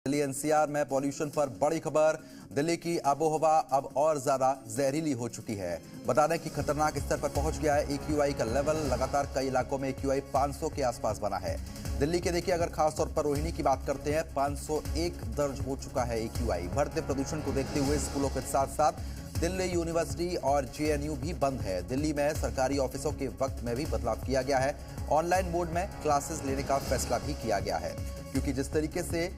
Delhi NCR में pollution पर बड़ी खबर। दिल्ली की आबोहवा अब और ज्यादा जहरीली हो चुकी है। बता दें कि खतरनाक स्तर पर पहुंच गया है। एक्यूआई का लेवल लगातार कई इलाकों में एक्यूआई 500 के आसपास बना है। दिल्ली के देखिए, अगर खासतौर पर रोहिणी की बात करते हैं, 501 दर्ज हो चुका है एक्यूआई। बढ़ते प्रदूषण को देखते हुए स्कूलों के साथ साथ दिल्ली यूनिवर्सिटी और जेएनयू भी बंद है। दिल्ली में सरकारी ऑफिसों के वक्त में भी बदलाव किया गया है। ऑनलाइन मोड में क्लासेस लेने का फैसला भी किया गया है, क्योंकि जिस तरीके से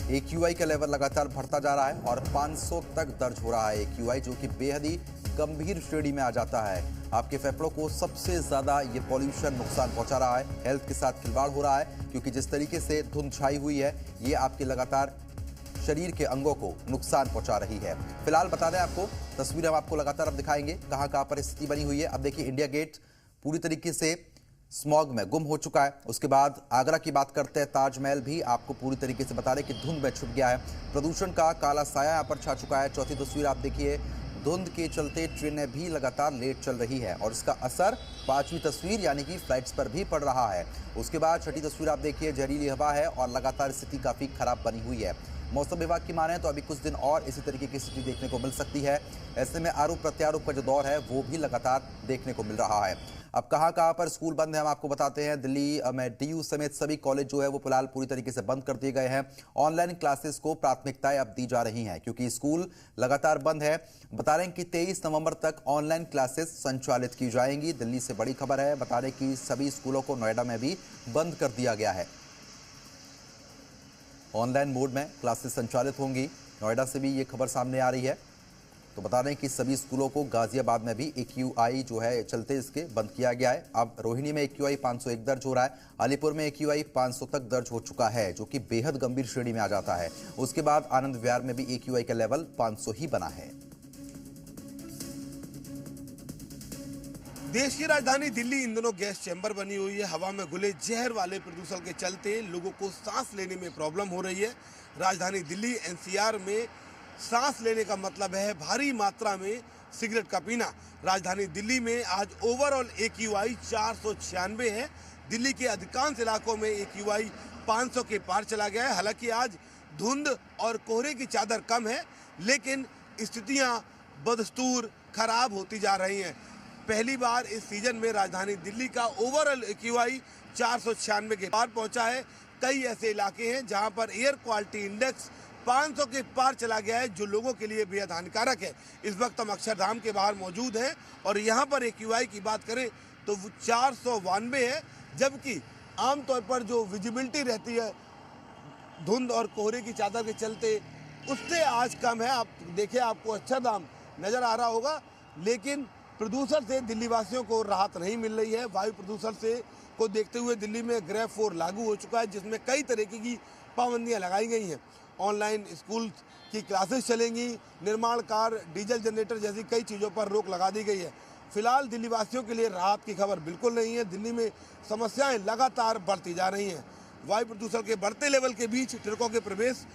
एक्यूआई का लेवल लगातार बढ़ता जा रहा है और 500 तक दर्ज हो रहा है एक्यूआई, जो कि बेहद ही गंभीर श्रेणी में आ जाता है। आपके फेफड़ों को सबसे ज्यादा ये पॉल्यूशन नुकसान पहुंचा रहा है। हेल्थ के साथ खिलवाड़ हो रहा है, क्योंकि जिस तरीके से धुंध छाई हुई है, ये आपके लगातार शरीर के अंगों को नुकसान पहुंचा रही है। फिलहाल बता दें आपको, तस्वीर हम आपको लगातार अब दिखाएंगे कहां कहां पर स्थिति बनी हुई है। अब देखिए, इंडिया गेट पूरी तरीके से स्मॉग में गुम हो चुका है। उसके बाद आगरा की बात करते हैं, ताजमहल भी आपको पूरी तरीके से बता रहे कि धुंध में छुप गया है। प्रदूषण का काला साया यहाँ पर छा चुका है। चौथी तस्वीर आप देखिए, धुंध के चलते ट्रेनें भी लगातार लेट चल रही है और इसका असर पांचवी तस्वीर यानी कि फ्लाइट्स पर भी पड़ रहा है। उसके बाद छठी तस्वीर आप देखिए, जहरीली हवा है और लगातार स्थिति काफी खराब बनी हुई है। मौसम विभाग की माने तो अभी कुछ दिन और इसी तरीके की स्थिति देखने को मिल सकती है। ऐसे में आरोप प्रत्यारोप का जो दौर है वो भी लगातार देखने को मिल रहा है। अब कहां कहां पर स्कूल बंद है हम आपको बताते हैं। दिल्ली में डीयू समेत सभी कॉलेज जो है वो फिलहाल पूरी तरीके से बंद कर दिए गए हैं। ऑनलाइन क्लासेस को प्राथमिकताएं अब दी जा रही हैं, क्योंकि स्कूल लगातार बंद है। बता रहे हैं कि 23 नवंबर तक ऑनलाइन क्लासेस संचालित की जाएंगी। दिल्ली से बड़ी खबर है, बता रहे कि सभी स्कूलों को नोएडा में भी बंद कर दिया गया है। ऑनलाइन मोड में क्लासेस संचालित होंगी। नोएडा से भी ये खबर सामने आ रही है। तो बता दें कि सभी स्कूलों को गाजियाबाद में भी एक्यूआई जो है चलते इसके बंद किया गया है। अब रोहिणी में एक्यूआई 501 दर्ज हो रहा है। अलीपुर में एक्यूआई 500 तक दर्ज हो चुका है, जो कि बेहद गंभीर श्रेणी में आ जाता है। उसके बाद आनंद विहार में भी एक्यूआई का लेवल 500 ही बना है। देश की राजधानी दिल्ली इन दिनों गैस चैम्बर बनी हुई है। हवा में घुले जहर वाले प्रदूषण के चलते लोगों को सांस लेने में प्रॉब्लम हो रही है। राजधानी दिल्ली एनसीआर में सांस लेने का मतलब है भारी मात्रा में सिगरेट का पीना। राजधानी दिल्ली में आज ओवरऑल एक्यूआई 496 है। दिल्ली के अधिकांश इलाकों में एक्यूआई 500 के पार चला गया है। हालांकि आज धुंध और कोहरे की चादर कम है, लेकिन स्थितियां बदस्तूर खराब होती जा रही हैं। पहली बार इस सीजन में राजधानी दिल्ली का ओवरऑल एक्यूआई 496 के पार पहुंचा है। कई ऐसे इलाके हैं जहां पर एयर क्वालिटी इंडेक्स 500 के पार चला गया है, जो लोगों के लिए बेहद हानिकारक है। इस वक्त हम अक्षरधाम के बाहर मौजूद हैं और यहाँ पर एक्यूआई की बात करें तो वो 492 है, जबकि आमतौर पर जो विजिबिलिटी रहती है धुंध और कोहरे की चादर के चलते, उससे आज कम है। आप देखिए, आपको अक्षरधाम नज़र आ रहा होगा, लेकिन प्रदूषण से दिल्ली वासियों को राहत नहीं मिल रही है। वायु प्रदूषण से को देखते हुए दिल्ली में ग्रेड 4 लागू हो चुका है, जिसमें कई तरीके की पाबंदियां लगाई गई हैं। ऑनलाइन स्कूल की क्लासेस चलेंगी, निर्माण कार्य, डीजल जनरेटर जैसी कई चीज़ों पर रोक लगा दी गई है। फिलहाल दिल्ली वासियों के लिए राहत की खबर बिल्कुल नहीं है। दिल्ली में समस्याएं लगातार बढ़ती जा रही हैं। वायु प्रदूषण के बढ़ते लेवल के बीच ट्रकों के प्रवेश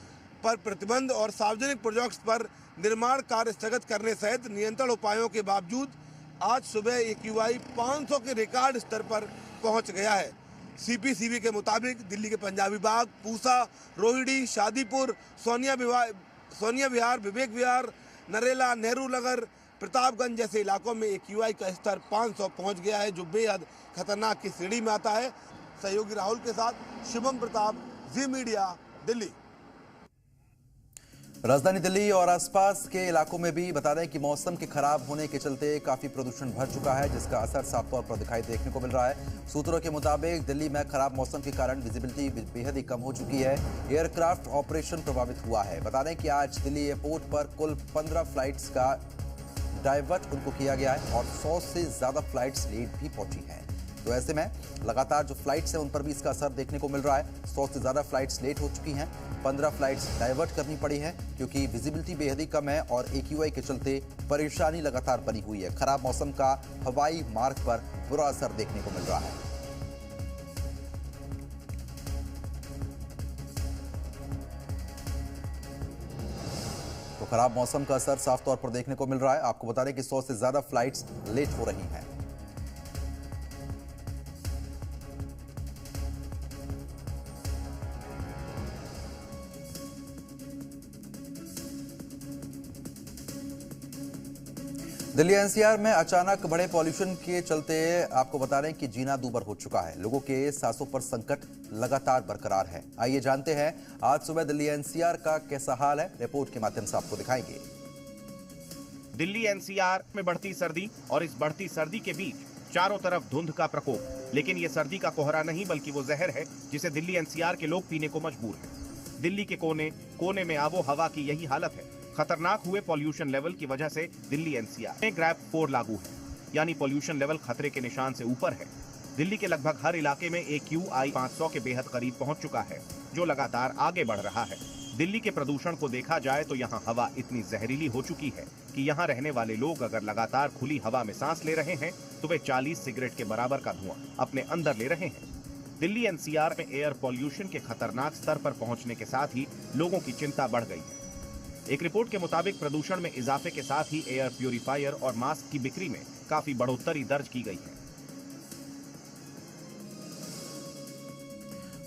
पर प्रतिबंध और सार्वजनिक प्रोजेक्ट्स पर निर्माण कार्य स्थगित करने सहित नियंत्रण उपायों के बावजूद आज सुबह एक्यूआई 500 के रिकॉर्ड स्तर पर पहुंच गया है। सीपीसीबी के मुताबिक दिल्ली के पंजाबी बाग, पूसा, रोहिणी, शादीपुर, सोनिया विहार, विवेक विहार, नरेला, नेहरू नगर, प्रतापगंज जैसे इलाकों में एक्यूआई का स्तर 500 पहुंच गया है, जो बेहद खतरनाक की श्रेणी में आता है। सहयोगी राहुल के साथ शिवम प्रताप, जी मीडिया, दिल्ली। राजधानी दिल्ली और आसपास के इलाकों में भी बता दें कि मौसम के खराब होने के चलते काफी प्रदूषण बढ़ चुका है, जिसका असर साफ तौर पर दिखाई देखने को मिल रहा है। सूत्रों के मुताबिक दिल्ली में खराब मौसम के कारण विजिबिलिटी बेहद ही कम हो चुकी है। एयरक्राफ्ट ऑपरेशन प्रभावित हुआ है। बता दें कि आज दिल्ली एयरपोर्ट पर कुल 15 फ्लाइट्स का डाइवर्ट उनको किया गया है और 100 से ज्यादा फ्लाइट्स लेट भी पहुंची हैं। तो ऐसे में लगातार जो फ्लाइट्स हैं उन पर भी इसका असर देखने को मिल रहा है। 100 से ज़्यादा फ्लाइट्स लेट हो चुकी हैं, 15 फ्लाइट्स डाइवर्ट करनी पड़ी हैं, क्योंकि विजिबिलिटी बेहद ही कम है और एक्यूआई के चलते परेशानी लगातार बनी हुई है। खराब मौसम का हवाई मार्ग पर बुरा असर देखने को मिल रहा है। तो खराब मौसम का असर साफ तौर पर देखने को मिल रहा है। आपको बता दें कि 100 से ज़्यादा फ्लाइट्स लेट हो रही हैं। दिल्ली एनसीआर में अचानक बढ़े पॉल्यूशन के चलते आपको बता रहे हैं कि जीना दूभर हो चुका है। लोगों के सांसों पर संकट लगातार बरकरार है। आइए जानते हैं आज सुबह दिल्ली एनसीआर का कैसा हाल है, रिपोर्ट के माध्यम से आपको दिखाएंगे। दिल्ली एनसीआर में बढ़ती सर्दी और इस बढ़ती सर्दी के बीच चारों तरफ धुंध का प्रकोप। लेकिन ये सर्दी का कोहरा नहीं बल्कि वो जहर है जिसे दिल्ली एनसीआर के लोग पीने को मजबूर हैं। दिल्ली के कोने कोने में आबो हवा की यही हालत है। खतरनाक हुए पॉल्यूशन लेवल की वजह से दिल्ली एनसीआर में ग्रैप 4 लागू है, यानी पॉल्यूशन लेवल खतरे के निशान से ऊपर है। दिल्ली के लगभग हर इलाके में AQI 500 के बेहद करीब पहुंच चुका है, जो लगातार आगे बढ़ रहा है। दिल्ली के प्रदूषण को देखा जाए तो यहाँ हवा इतनी जहरीली हो चुकी है कि यहाँ रहने वाले लोग अगर लगातार खुली हवा में सांस ले रहे हैं तो वे 40 सिगरेट के बराबर का धुआं अपने अंदर ले रहे हैं। दिल्ली एनसीआर में एयर पॉल्यूशन के खतरनाक स्तर पर पहुंचने के साथ ही लोगों की चिंता बढ़ गई है। एक रिपोर्ट के मुताबिक प्रदूषण में इजाफे के साथ ही एयर प्यूरिफायर और मास्क की बिक्री में काफी बढ़ोतरी दर्ज की गई है।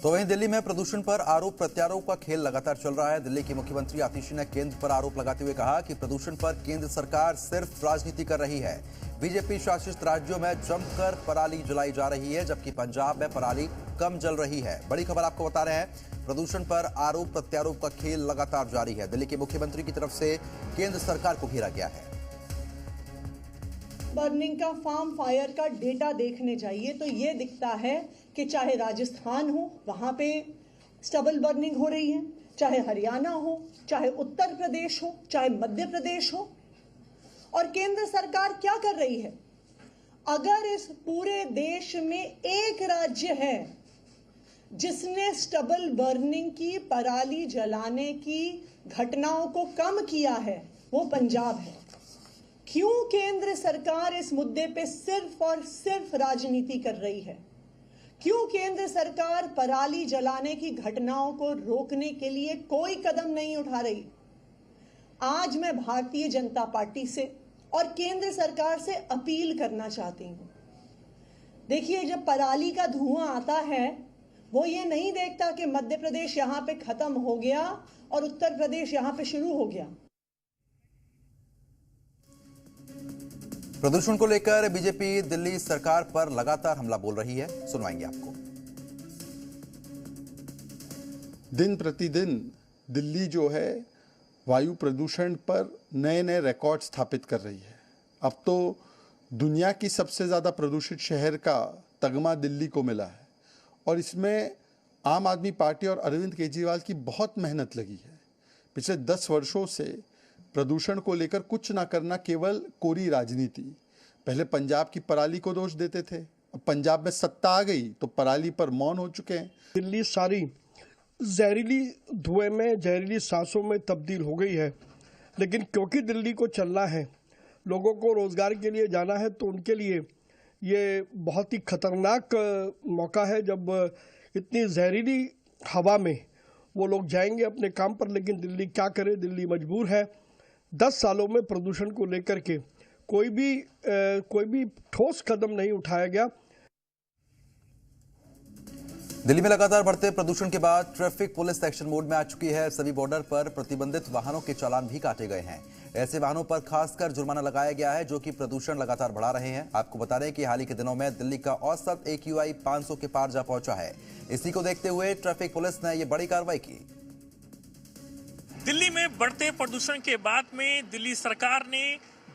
तो वहीं दिल्ली में प्रदूषण पर आरोप प्रत्यारोप का खेल लगातार चल रहा है। दिल्ली के मुख्यमंत्री आतिशी ने केंद्र पर आरोप लगाते हुए कहा कि प्रदूषण पर केंद्र सरकार सिर्फ राजनीति कर रही है। बीजेपी शासित राज्यों में जमकर पराली जलाई जा रही है, जबकि पंजाब में पराली कम जल रही है। बड़ी खबर आपको बता रहे हैं, प्रदूषण पर आरोप प्रत्यारोप का खेल लगातार जारी है। दिल्ली के मुख्यमंत्री की तरफ से केंद्र सरकार को घेरा गया है। बर्निंग का फार्म फायर का डेटा देखने जाइए तो ये दिखता है कि चाहे राजस्थान हो वहां पे स्टबल बर्निंग हो रही है, चाहे हरियाणा हो, चाहे उत्तर प्रदेश हो, चाहे मध्य प्रदेश हो। और केंद्र सरकार क्या कर रही है? अगर इस पूरे देश में एक राज्य है जिसने स्टबल बर्निंग की, पराली जलाने की घटनाओं को कम किया है, वो पंजाब है। क्यों केंद्र सरकार इस मुद्दे पे सिर्फ और सिर्फ राजनीति कर रही है? क्यों केंद्र सरकार पराली जलाने की घटनाओं को रोकने के लिए कोई कदम नहीं उठा रही? आज मैं भारतीय जनता पार्टी से और केंद्र सरकार से अपील करना चाहती हूं। देखिए, जब पराली का धुआं आता है वो ये नहीं देखता कि मध्य प्रदेश यहां पे खत्म हो गया और उत्तर प्रदेश यहां पे शुरू हो गया। प्रदूषण को लेकर बीजेपी दिल्ली सरकार पर लगातार हमला बोल रही है, सुनवाएंगे आपको। दिन प्रतिदिन दिल्ली जो है वायु प्रदूषण पर नए नए रिकॉर्ड स्थापित कर रही है। अब तो दुनिया की सबसे ज़्यादा प्रदूषित शहर का तगमा दिल्ली को मिला है और इसमें आम आदमी पार्टी और अरविंद केजरीवाल की बहुत मेहनत लगी है। पिछले 10 वर्षों से प्रदूषण को लेकर कुछ ना करना केवल कोरी राजनीति। पहले पंजाब की पराली को दोष देते थे, अब पंजाब में सत्ता आ गई तो पराली पर मौन हो चुके हैं। दिल्ली सारी जहरीली धुएं में, जहरीली सांसों में तब्दील हो गई है। लेकिन क्योंकि दिल्ली को चलना है, लोगों को रोजगार के लिए जाना है, तो उनके लिए ये बहुत ही खतरनाक मौका है जब इतनी जहरीली हवा में वो लोग जाएंगे अपने काम पर। लेकिन दिल्ली क्या करे? दिल्ली मजबूर है। 10 सालों में प्रदूषण को लेकर के कोई भी ठोस कदम नहीं उठाया गया। दिल्ली में लगातार बढ़ते प्रदूषण के बाद ट्रैफिक पुलिस एक्शन मोड में आ चुकी है। सभी बॉर्डर पर प्रतिबंधित वाहनों के चालान भी काटे गए हैं। ऐसे वाहनों पर खासकर जुर्माना लगाया गया है जो कि प्रदूषण लगातार बढ़ा रहे हैं। आपको बता दें कि हाल ही के दिनों में दिल्ली का औसत AQI 500 के पार जा पहुंचा है। इसी को देखते हुए ट्रैफिक पुलिस ने यह बड़ी कार्रवाई की। दिल्ली में बढ़ते प्रदूषण के बाद में दिल्ली सरकार ने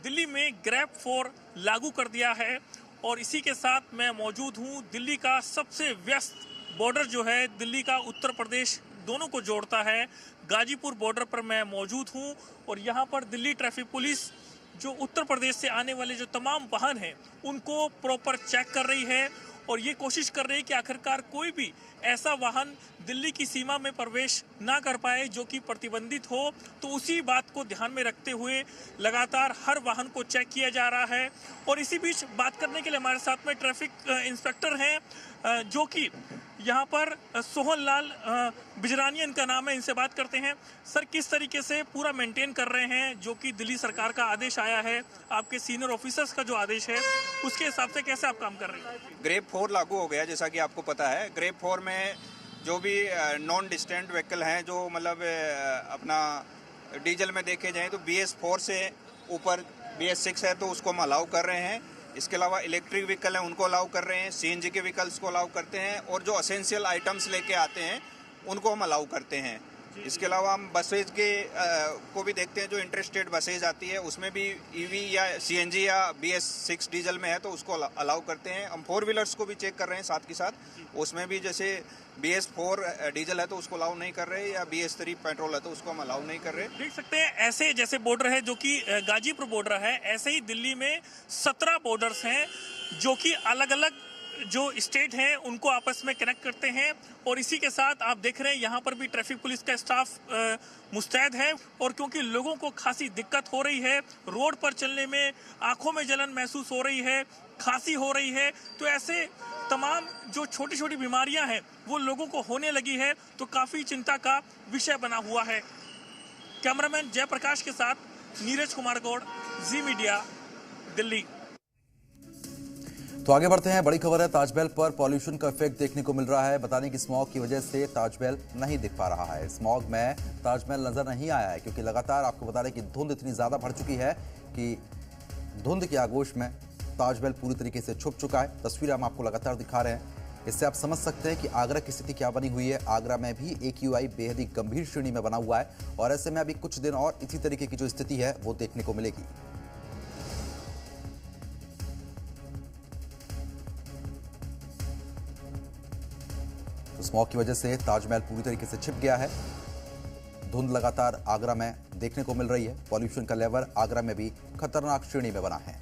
दिल्ली में ग्रैप 4 लागू कर दिया है और इसी के साथ मैं मौजूद हूं दिल्ली का सबसे व्यस्त बॉर्डर जो है दिल्ली का उत्तर प्रदेश दोनों को जोड़ता है, गाजीपुर बॉर्डर पर मैं मौजूद हूं और यहां पर दिल्ली ट्रैफिक पुलिस जो उत्तर प्रदेश से आने वाले जो तमाम वाहन हैं उनको प्रॉपर चेक कर रही है और ये कोशिश कर रही है कि आखिरकार कोई भी ऐसा वाहन दिल्ली की सीमा में प्रवेश ना कर पाए जो कि प्रतिबंधित हो। तो उसी बात को ध्यान में रखते हुए लगातार हर वाहन को चेक किया जा रहा है। और इसी बीच बात करने के लिए हमारे साथ में ट्रैफिक इंस्पेक्टर हैं जो कि यहाँ पर सोहन लाल बिजरानी इनका नाम है, इनसे बात करते हैं। सर, किस तरीके से पूरा मेंटेन कर रहे हैं जो कि दिल्ली सरकार का आदेश आया है, आपके सीनियर ऑफिसर्स का जो आदेश है उसके हिसाब से कैसे आप काम कर रहे हैं? ग्रेप 4 लागू हो गया जैसा कि आपको पता है। ग्रेप 4 में जो भी नॉन डिस्टेंट व्हीकल हैं जो मतलब अपना डीजल में देखे जाएं तो BS4 से ऊपर BS6 है तो उसको हम अलाउ कर रहे हैं। इसके अलावा इलेक्ट्रिक व्हीकल हैं उनको अलाउ कर रहे हैं, CNG के व्हीकल्स को अलाउ करते हैं और जो असेंशियल आइटम्स लेके आते हैं उनको हम अलाउ करते हैं। इसके अलावा हम बसेज के को भी देखते हैं, जो इंटरस्टेट बसेज आती है उसमें भी EV या CNG या BS6 डीजल में है तो उसको अलाउ करते हैं। हम 4 व्हीलर्स को भी चेक कर रहे हैं साथ के साथ, उसमें भी जैसे BS4 डीजल है तो उसको अलाउ नहीं कर रहे, या BS3 पेट्रोल है तो उसको हम अलाउ नहीं कर रहे। देख सकते हैं ऐसे जैसे बॉर्डर है जो कि गाजीपुर बॉर्डर है, ऐसे ही दिल्ली में 17 बॉर्डर्स हैं जो कि अलग अलग जो स्टेट हैं उनको आपस में कनेक्ट करते हैं। और इसी के साथ आप देख रहे हैं यहाँ पर भी ट्रैफिक पुलिस का स्टाफ मुस्तैद है, और क्योंकि लोगों को खासी दिक्कत हो रही है, रोड पर चलने में आंखों में जलन महसूस हो रही है, खांसी हो रही है, तो ऐसे तमाम जो छोटी छोटी बीमारियां हैं वो लोगों को होने लगी है, तो काफ़ी चिंता का विषय बना हुआ है। कैमरामैन जयप्रकाश के साथ नीरज कुमार गौड़, जी मीडिया, दिल्ली। तो आगे बढ़ते हैं, बड़ी खबर है ताजमहल पर पॉल्यूशन का इफेक्ट देखने को मिल रहा है। बताने की स्मॉग की वजह से ताजमहल नहीं दिख पा रहा है। स्मॉग में ताजमहल नजर नहीं आया है क्योंकि लगातार आपको बता रहे कि धुंध इतनी ज्यादा बढ़ चुकी है कि धुंध के आगोश में ताजमहल पूरी तरीके से छुप चुका है। तस्वीरें हम आपको लगातार दिखा रहे हैं, इससे आप समझ सकते हैं कि आगरा की स्थिति क्या बनी हुई है। आगरा में भी AQI बेहद ही गंभीर श्रेणी में बना हुआ है और ऐसे में अभी कुछ दिन और इसी तरीके की जो स्थिति है वो देखने को मिलेगी। स्मॉग की वजह से ताजमहल पूरी तरीके से छिप गया है। धुंध लगातार आगरा में देखने को मिल रही है। पॉल्यूशन का लेवल आगरा में भी खतरनाक श्रेणी में बना है।